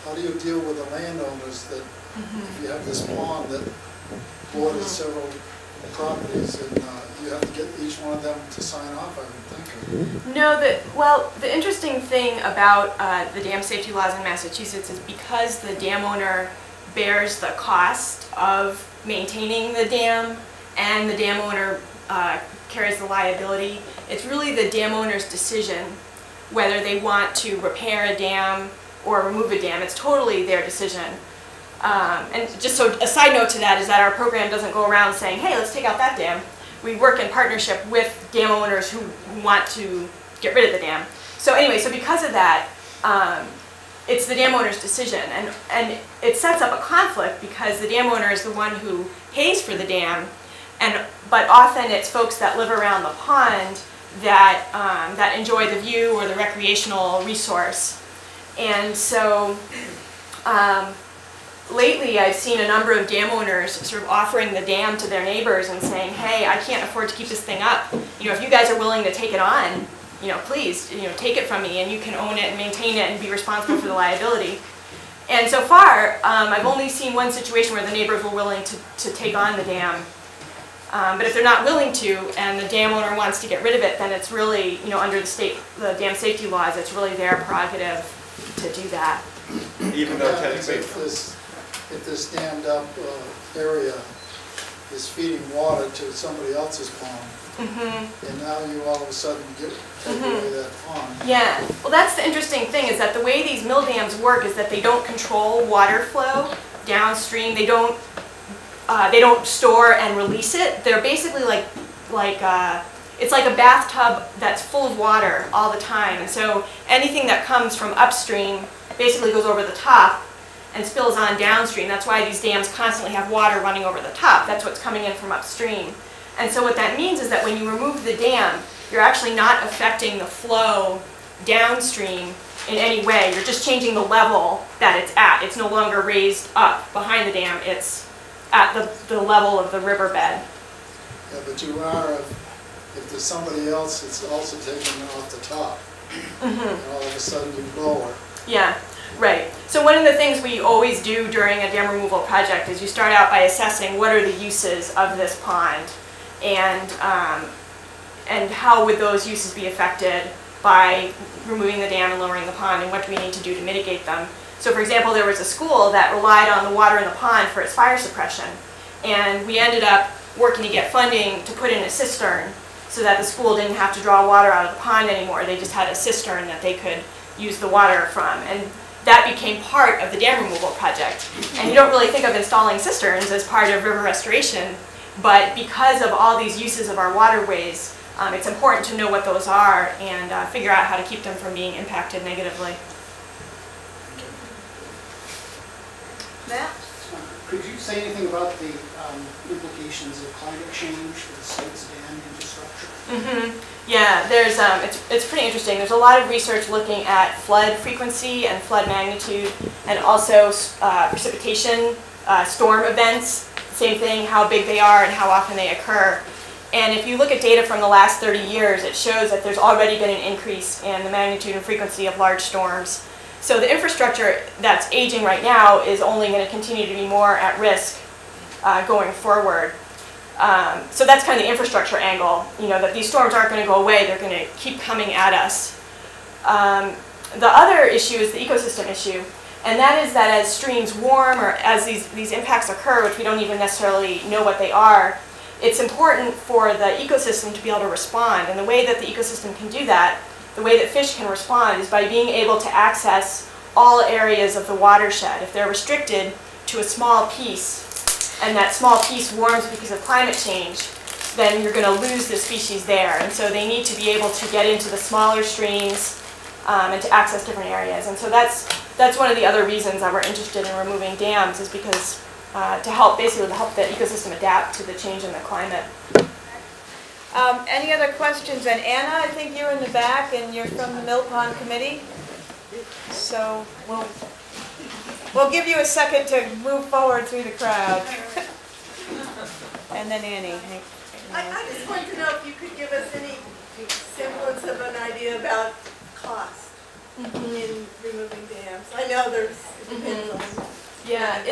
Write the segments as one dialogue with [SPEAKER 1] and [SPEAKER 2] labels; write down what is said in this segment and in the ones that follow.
[SPEAKER 1] how do you deal with the landowners that if you have this pond that borders several properties and you have to get each one of them to sign off, I would think?
[SPEAKER 2] No, well, the interesting thing about the dam safety laws in Massachusetts is because the dam owner bears the cost of maintaining the dam and the dam owner carries the liability, it's really the dam owner's decision whether they want to repair a dam or remove a dam. It's totally their decision. And just so a side note to that is that our program doesn't go around saying, hey, let's take out that dam. We work in partnership with dam owners who want to get rid of the dam. So anyway, so because of that, it's the dam owner's decision. And it sets up a conflict because the dam owner is the one who pays for the dam, but often it's folks that live around the pond that, that enjoy the view or the recreational resource. And so lately I've seen a number of dam owners sort of offering the dam to their neighbors and saying, hey, I can't afford to keep this thing up. You know, if you guys are willing to take it on, you know, please, you know, take it from me and you can own it and maintain it and be responsible for the liability. And so far, I've only seen one situation where the neighbors were willing to take on the dam. But if they're not willing to and the dam owner wants to get rid of it, then it's really, you know, under the dam safety laws, it's really their prerogative to do that.
[SPEAKER 3] Even though technically,
[SPEAKER 1] if this dammed up area is feeding water to somebody else's pond, and now you all of a sudden take away that pond.
[SPEAKER 2] Yeah, well that's the interesting thing is that the way these mill dams work is that they don't control water flow downstream. They don't store and release it. They're basically it's like a bathtub that's full of water all the time. And so anything that comes from upstream basically goes over the top and spills on downstream. That's why these dams constantly have water running over the top. That's what's coming in from upstream. And so what that means is that when you remove the dam, you're actually not affecting the flow downstream in any way. You're just changing the level that it's at. It's no longer raised up behind the dam. It's at the level of the riverbed.
[SPEAKER 1] Yeah, but you are, if there's somebody else that's also taking it off the top, and all of a sudden you lower.
[SPEAKER 2] Yeah, right. So one of the things we always do during a dam removal project is you start out by assessing what are the uses of this pond and how would those uses be affected by removing the dam and lowering the pond, and what do we need to do to mitigate them. So for example, there was a school that relied on the water in the pond for its fire suppression, and we ended up working to get funding to put in a cistern so that the school didn't have to draw water out of the pond anymore. They just had a cistern that they could use the water from, and that became part of the dam removal project. And you don't really think of installing cisterns as part of river restoration, but because of all these uses of our waterways, it's important to know what those are and figure out how to keep them from being impacted negatively.
[SPEAKER 4] Matt?
[SPEAKER 5] Could you say anything about the implications of climate change for the state's dam infrastructure?
[SPEAKER 2] Yeah, there's it's pretty interesting. There's a lot of research looking at flood frequency and flood magnitude, and also precipitation, storm events. Same thing, how big they are and how often they occur. And if you look at data from the last 30 years, it shows that there's already been an increase in the magnitude and frequency of large storms. So the infrastructure that's aging right now is only going to continue to be more at risk going forward. So that's kind of the infrastructure angle, you know, that these storms aren't going to go away, they're going to keep coming at us. The other issue is the ecosystem issue, and that is that as streams warm or as these impacts occur, which we don't even necessarily know what they are, it's important for the ecosystem to be able to respond. And the way that the ecosystem can do that, the way that fish can respond, is by being able to access all areas of the watershed. If they're restricted to a small piece, and that small piece warms because of climate change, then you're going to lose the species there. And so they need to be able to get into the smaller streams and to access different areas. And so that's one of the other reasons that we're interested in removing dams, is because basically to help the ecosystem adapt to the change in the climate.
[SPEAKER 4] Any other questions? And Anna, I think you're in the back and you're from the Mill Pond Committee. So we'll give you a second to move forward through the crowd. And then Annie.
[SPEAKER 6] I just wanted to know if you could give us any semblance of an idea about cost in removing dams. I know it's depends on.
[SPEAKER 2] Yeah,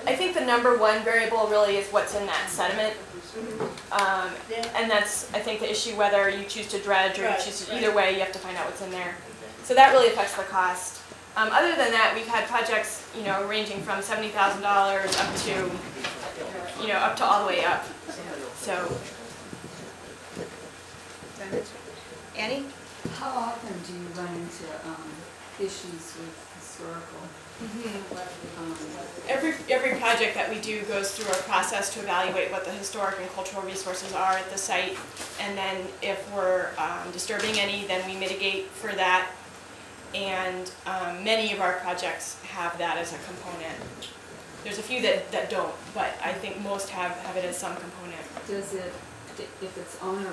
[SPEAKER 2] I think the number one variable really is what's in that sediment. And that's, I think, the issue whether you choose to dredge or you
[SPEAKER 6] Right,
[SPEAKER 2] choose to,
[SPEAKER 6] right.
[SPEAKER 2] either way, you have to find out what's in there. So that really affects the cost. Other than that, we've had projects, ranging from $70,000 up to, up to all the way up. So,
[SPEAKER 4] Annie?
[SPEAKER 7] How often do you run into issues with historical?
[SPEAKER 2] every project that we do goes through a process to evaluate what the historic and cultural resources are at the site. And then if we're disturbing any, then we mitigate for that. And many of our projects have that as a component. There's a few that don't, but I think most have it as some component.
[SPEAKER 7] Does it, if it's one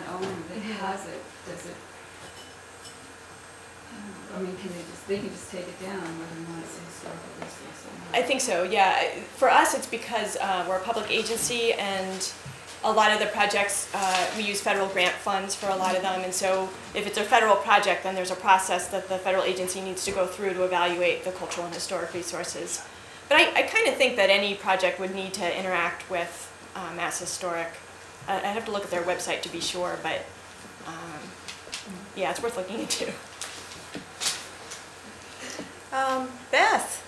[SPEAKER 7] owner that has it, does it, I mean, they can just take it down whether or not it's a historical resource or not?
[SPEAKER 2] I think so, yeah. For us, it's because we're a public agency, and a lot of the projects, we use federal grant funds for a lot of them, and so if it's a federal project, then there's a process that the federal agency needs to go through to evaluate the cultural and historic resources. But I kind of think that any project would need to interact with Mass Historic. I'd have to look at their website to be sure, but yeah, it's worth looking into.
[SPEAKER 4] Beth?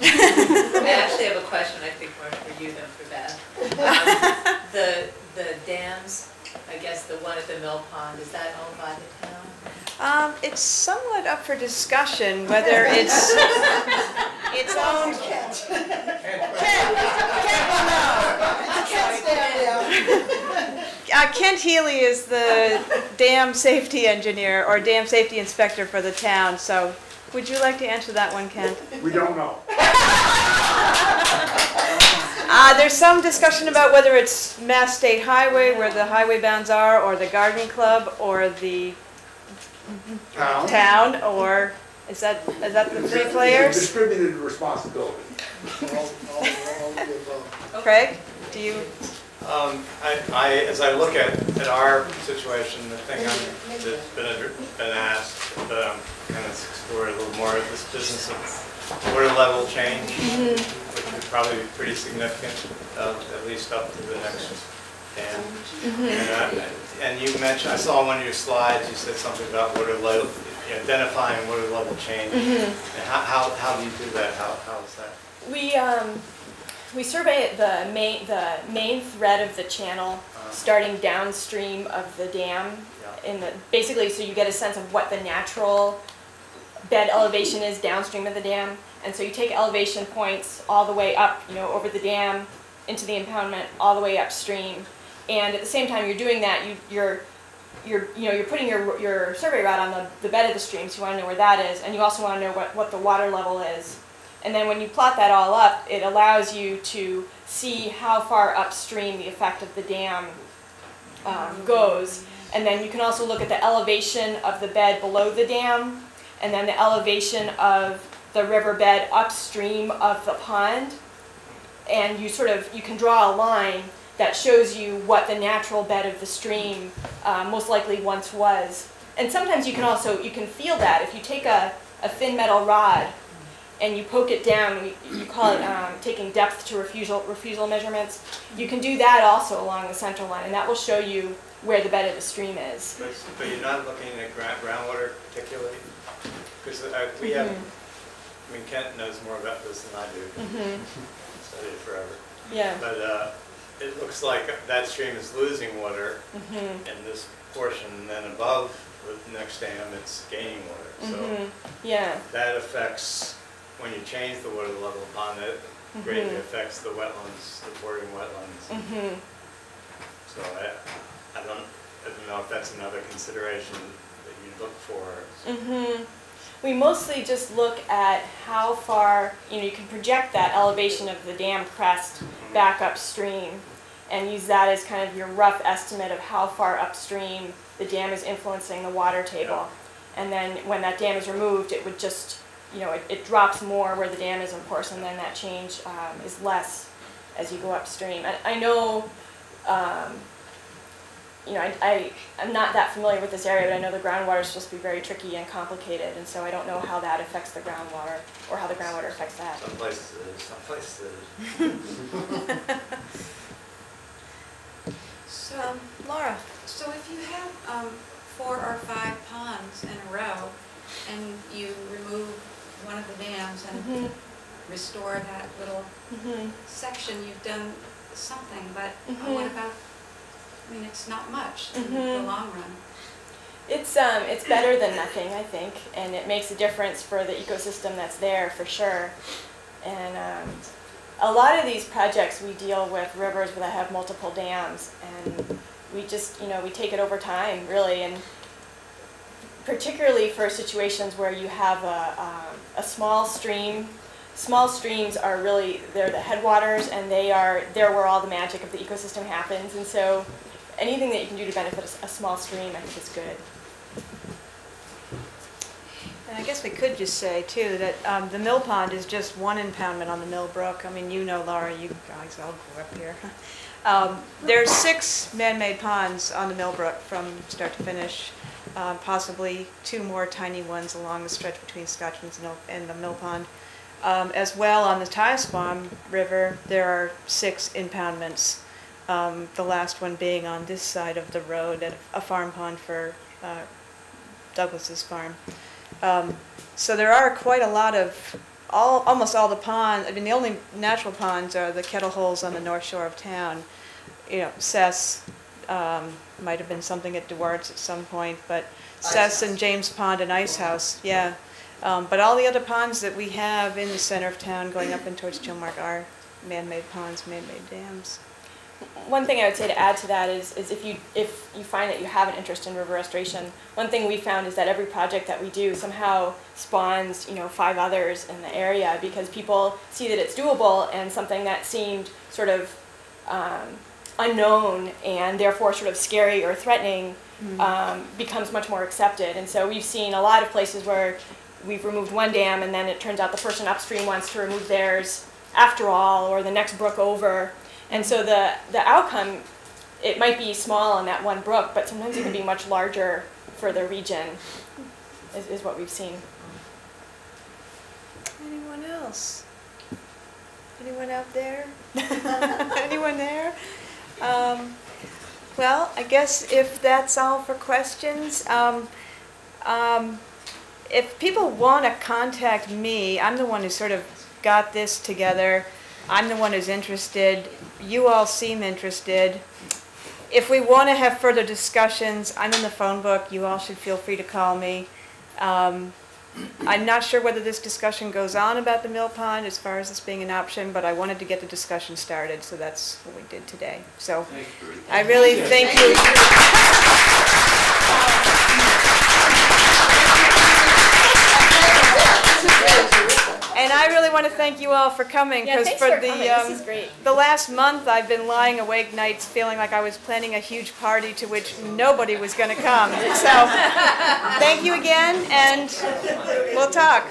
[SPEAKER 8] I actually have a question, I think more for you than for Beth. The dams, I guess the one at the Mill Pond, is that owned by the town?
[SPEAKER 4] It's somewhat up for discussion whether it's owned. Kent Healy is the dam safety engineer or dam safety inspector for the town, so would you like to answer that one, Kent?
[SPEAKER 9] We don't know.
[SPEAKER 4] There's some discussion about whether it's Mass State Highway, where the highway bounds are, or the gardening club, or the town, or is that the three players?
[SPEAKER 9] Distributed responsibility.
[SPEAKER 1] All of the above.
[SPEAKER 4] Craig, do you?
[SPEAKER 3] As I look at our situation, the thing that's been asked, but kind of explore a little more of this business of water level change, which would probably be pretty significant, at least up to the next dam. And you mentioned, I saw on one of your slides, you said something about water level, identifying water level change. And how do you do that? How is that?
[SPEAKER 2] We survey the main thread of the channel starting downstream of the dam, basically so you get a sense of what the natural bed elevation is downstream of the dam. And so you take elevation points all the way up, over the dam into the impoundment, all the way upstream. And at the same time you're doing that, you're putting your survey route on the bed of the stream, so you want to know where that is, and you also want to know what the water level is. And then when you plot that all up, it allows you to see how far upstream the effect of the dam goes. And then you can also look at the elevation of the bed below the dam, and then the elevation of the riverbed upstream of the pond. And you can draw a line that shows you what the natural bed of the stream most likely once was. And sometimes you can feel that if you take a thin metal rod and you poke it down, you call it taking depth to refusal measurements. You can do that also along the center line, and that will show you where the bed of the stream is.
[SPEAKER 3] But you're not looking at groundwater particularly? Because we have, Kent knows more about this than I do. Studied it forever.
[SPEAKER 2] Yeah.
[SPEAKER 3] But it looks like that stream is losing water in this portion, and then above the next dam it's gaining water. So
[SPEAKER 2] yeah.
[SPEAKER 3] that affects, when you change the water level upon it, greatly affects the wetlands, the bordering wetlands. So I don't know if that's another consideration that you look for.
[SPEAKER 2] We mostly just look at how far, you can project that elevation of the dam crest back upstream and use that as kind of your rough estimate of how far upstream the dam is influencing the water table. And then when that dam is removed, it would just, it drops more where the dam is, of course, and then that change is less as you go upstream. And I know you know, I'm not that familiar with this area, but I know the groundwater is supposed to be very tricky and complicated, and so I don't know how that affects the groundwater, or how the groundwater affects that.
[SPEAKER 3] Some places it is, some places it is.
[SPEAKER 4] So, Laura?
[SPEAKER 7] So if you have 4 or 5 ponds in a row, and you remove one of the dams and restore that little section, you've done something, but what about, I mean, it's not much in the long run.
[SPEAKER 2] It's better than nothing, I think, and it makes a difference for the ecosystem that's there for sure. And a lot of these projects we deal with rivers that have multiple dams, and we just, you know, we take it over time, really, and particularly for situations where you have a small stream. Small streams are really, they're the headwaters, and they're where all the magic of the ecosystem happens, and so anything that you can do to benefit a small stream, I think is good.
[SPEAKER 4] And I guess we could just say, too, that the mill pond is just one impoundment on the Mill Brook. I mean, you know, Laura, you guys all grew up here. There's 6 man-made ponds on the Mill Brook from start to finish, possibly 2 more tiny ones along the stretch between Scotchman's and the Mill Pond. As well, on the Tiasquam River, there are 6 impoundments, the last one being on this side of the road at a farm pond for Douglas's farm. So there are quite a lot of, almost all the ponds. I mean, the only natural ponds are the kettle holes on the north shore of town. You know, Cess, might have been something at Duart's at some point, but Cess and James Pond and Ice House, yeah. But all the other ponds that we have in the center of town going up and towards Chilmark are man-made ponds, man-made dams.
[SPEAKER 2] One thing I would say to add to that is if you find that you have an interest in river restoration, one thing we found is that every project that we do somehow spawns, you know, 5 others in the area, because people see that it's doable, and something that seemed sort of unknown and therefore sort of scary or threatening becomes much more accepted. And so we've seen a lot of places where we've removed one dam, and then it turns out the person upstream wants to remove theirs after all, or the next brook over. And so the outcome, it might be small on that one brook, but sometimes it can be much larger for the region, is what we've seen.
[SPEAKER 4] Anyone else? Anyone out there? Anyone there? Well, I guess if that's all for questions, if people want to contact me, I'm the one who sort of got this together. I'm the one who's interested. You all seem interested. If we want to have further discussions, I'm in the phone book. You all should feel free to call me. I'm not sure whether this discussion goes on about the mill pond as far as this being an option, but I wanted to get the discussion started, so that's what we did today. So I really thank you. And I really want to thank you all for coming, because the last month I've been lying awake nights feeling like I was planning a huge party to which nobody was going to come. So thank you again, and we'll talk.